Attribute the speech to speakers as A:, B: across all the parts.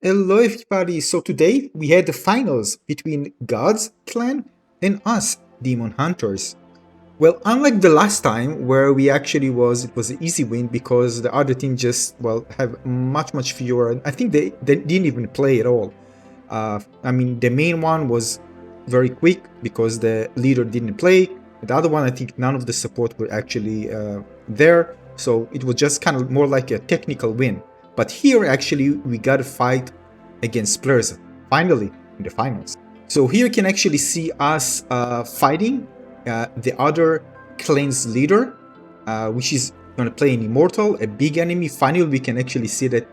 A: Hello everybody, so today we had the finals between God's clan and us, Demon Hunters. Well, unlike the last time where it was an easy win because the other team just, have much fewer, I think they didn't even play at all. The main one was very quick because the leader didn't play. The other one, I think none of the support were actually there, so it was just kind of more like a technical win. But here, actually, we got a fight against players, finally, in the finals. So here you can actually see us fighting the other clan's leader, which is going to play an Immortal, a big enemy. Finally, we can actually see that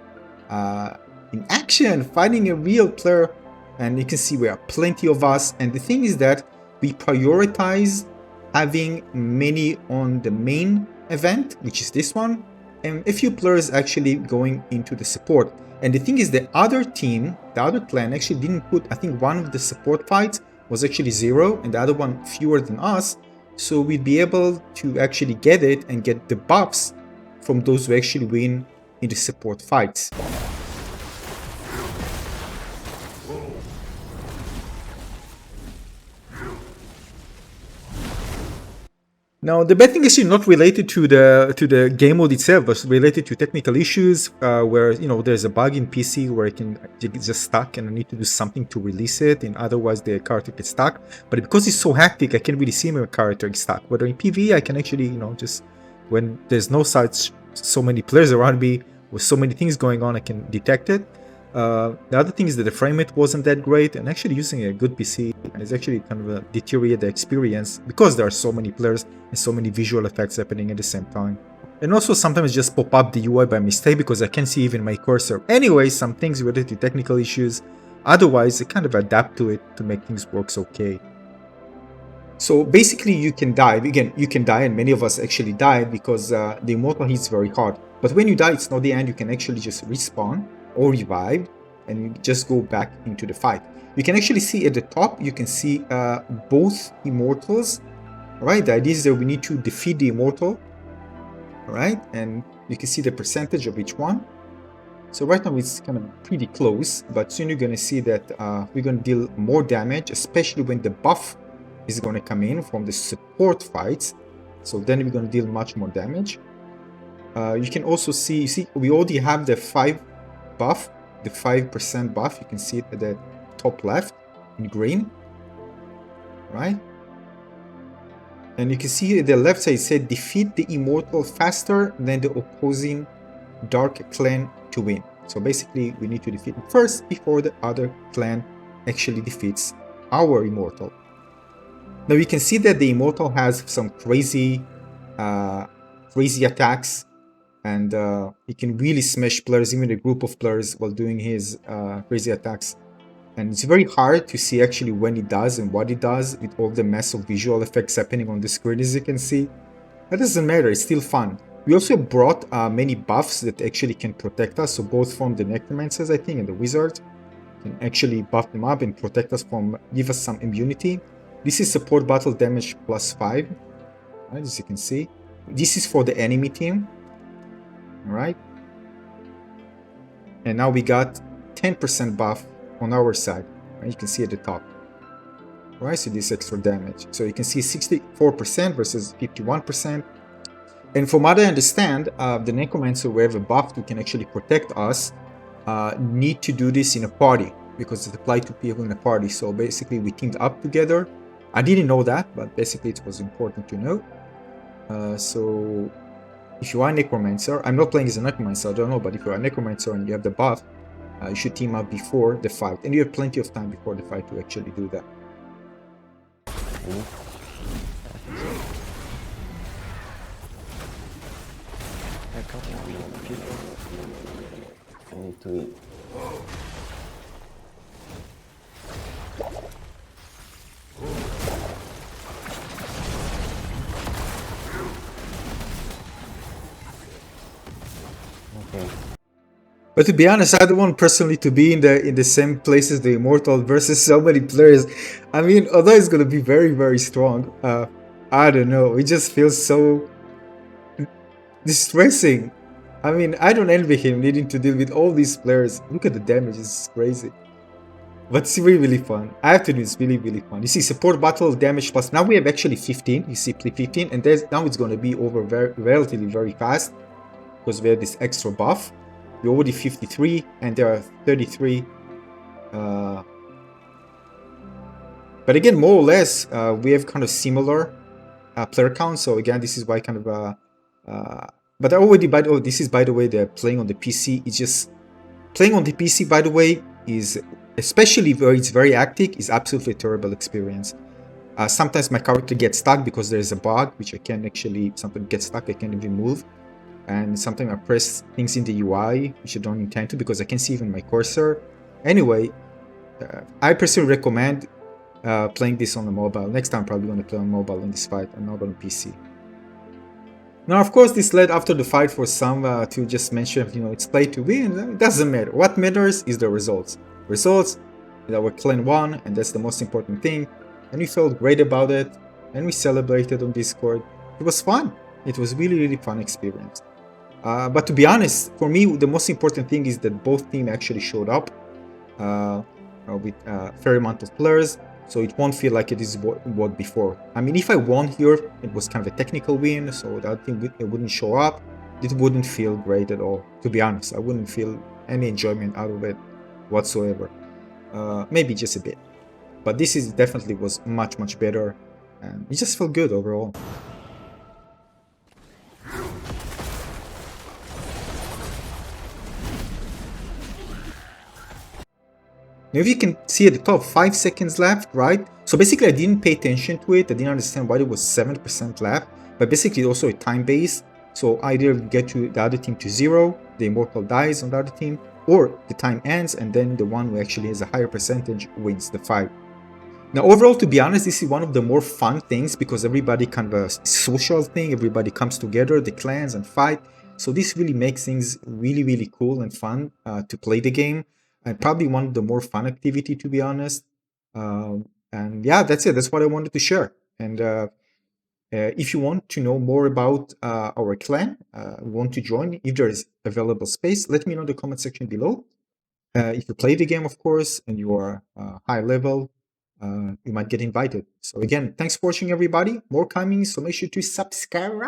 A: in action, fighting a real player. And you can see we are plenty of us. And the thing is that we prioritize having many on the main event, which is this one, and a few players actually going into the support. And the thing is, the other team, the other clan, actually didn't put, I think one of the support fights was actually 0, and the other one fewer than us. So we'd be able to actually get it and get the buffs from those who actually win in the support fights. Now, the bad thing is actually not related to the game mode itself, but related to technical issues where there's a bug in PC where it can get just stuck, and I need to do something to release it, and otherwise the character gets stuck. But because it's so hectic, I can't really see my character get stuck. Whether in PvE, I can actually just when there's no so many players around me with so many things going on, I can detect it. The other thing is that the frame rate wasn't that great, and actually using a good PC is actually kind of deteriorate the experience because there are so many players and so many visual effects happening at the same time. And also sometimes just pop up the UI by mistake because I can't see even my cursor. Anyway, some things related to technical issues. Otherwise, I kind of adapt to it to make things work okay. So basically you can die. Again, you can die, and many of us actually died because the Immortal hits very hard. But when you die, it's not the end. You can actually just respawn or revive, and you just go back into the fight. You can actually see at the top, you can see both Immortals. Alright, the idea is that we need to defeat the Immortal. Alright, and you can see the percentage of each one. So right now it's kind of pretty close, but soon you're going to see that we're going to deal more damage, especially when the buff is going to come in from the support fights. So then we're going to deal much more damage. You can also see, we already have the 5 buff, the 5% buff. You can see it at the top left in green, right? And you can see at the left side it said defeat the Immortal faster than the opposing Dark Clan to win. So basically we need to defeat it first before the other clan actually defeats our Immortal. Now you can see that the Immortal has some crazy attacks, and he can really smash players, even a group of players, while doing his crazy attacks. And it's very hard to see actually when he does and what he does with all the mess of visual effects happening on the screen, as you can see. That doesn't matter, it's still fun. We also brought many buffs that actually can protect us, so both from the Necromancers, I think, and the Wizards can actually buff them up and protect us from, give us some immunity. This is support battle damage plus 5, right, as you can see. This is for the enemy team. Alright, and now we got 10% buff on our side, right? You can see at the top. Alright, so this extra damage. So you can see 64% versus 51%. And from what I understand, the Necromancer who have a buff who can actually protect us need to do this in a party, because it applied to people in a party. So basically we teamed up together. I didn't know that, but basically it was important to know. So if you are a Necromancer, I'm not playing as a Necromancer, I don't know, but if you're a Necromancer and you have the buff, you should team up before the fight, and you have plenty of time before the fight to actually do that.
B: I need to eat. Okay.
A: But to be honest, I don't want personally to be in the same place as the Immortal versus so many players. I mean, although it's gonna be very strong, I don't know. It just feels so distressing. I mean, I don't envy him needing to deal with all these players. Look at the damage, it's crazy. But it's really, really fun. I have to do it's really, really fun. You see, support battle damage plus. Now we have actually 15. You see, play 15, and there's now it's going to be over relatively very fast because we have this extra buff. We're already 53, and there are 33. Uh, but again, more or less, we have kind of similar player count. So again, this is why kind of. But I already this is by the way they're playing on the PC. It's just playing on the PC. By the way, is especially where it's very active, is absolutely a terrible experience. Sometimes my character gets stuck because there's a bug, which I can't actually. Something gets stuck, I can't even move. And sometimes I press things in the UI, which I don't intend to because I can see even my cursor. Anyway, I personally recommend playing this on the mobile. Next time I'm probably going to play on mobile in this fight and not on PC. Now, of course, this led after the fight for some to just mention, it's play to win. It doesn't matter. What matters is the results. Results, our clan won, and that's the most important thing. And we felt great about it, and we celebrated on Discord. It was fun. It was really, really fun experience. But to be honest, for me, the most important thing is that both teams actually showed up with a fair amount of players. So it won't feel like it is what before. I mean, if I won here, it was kind of a technical win, so that thing it wouldn't show up. It wouldn't feel great at all. To be honest, I wouldn't feel any enjoyment out of it whatsoever. Maybe just a bit. But this is definitely was much, much better. And it just felt good overall. Now, if you can see at the top, 5 seconds left, right? So basically, I didn't pay attention to it. I didn't understand why there was 7% left. But basically, also a time base. So either get to the other team to 0, the Immortal dies on the other team, or the time ends, and then the one who actually has a higher percentage wins the fight. Now, overall, to be honest, this is one of the more fun things because everybody kind of a social thing. Everybody comes together, the clans, and fight. So this really makes things really, really cool and fun to play the game. And probably one of the more fun activity, to be honest. And yeah, that's it. That's what I wanted to share. And if you want to know more about our clan, want to join, if there is available space, let me know in the comment section below. If you play the game, of course, and you are high level, you might get invited. So again, thanks for watching, everybody. More coming, so make sure to subscribe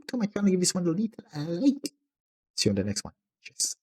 A: to my channel. Give this one a little like. See you on the next one. Cheers.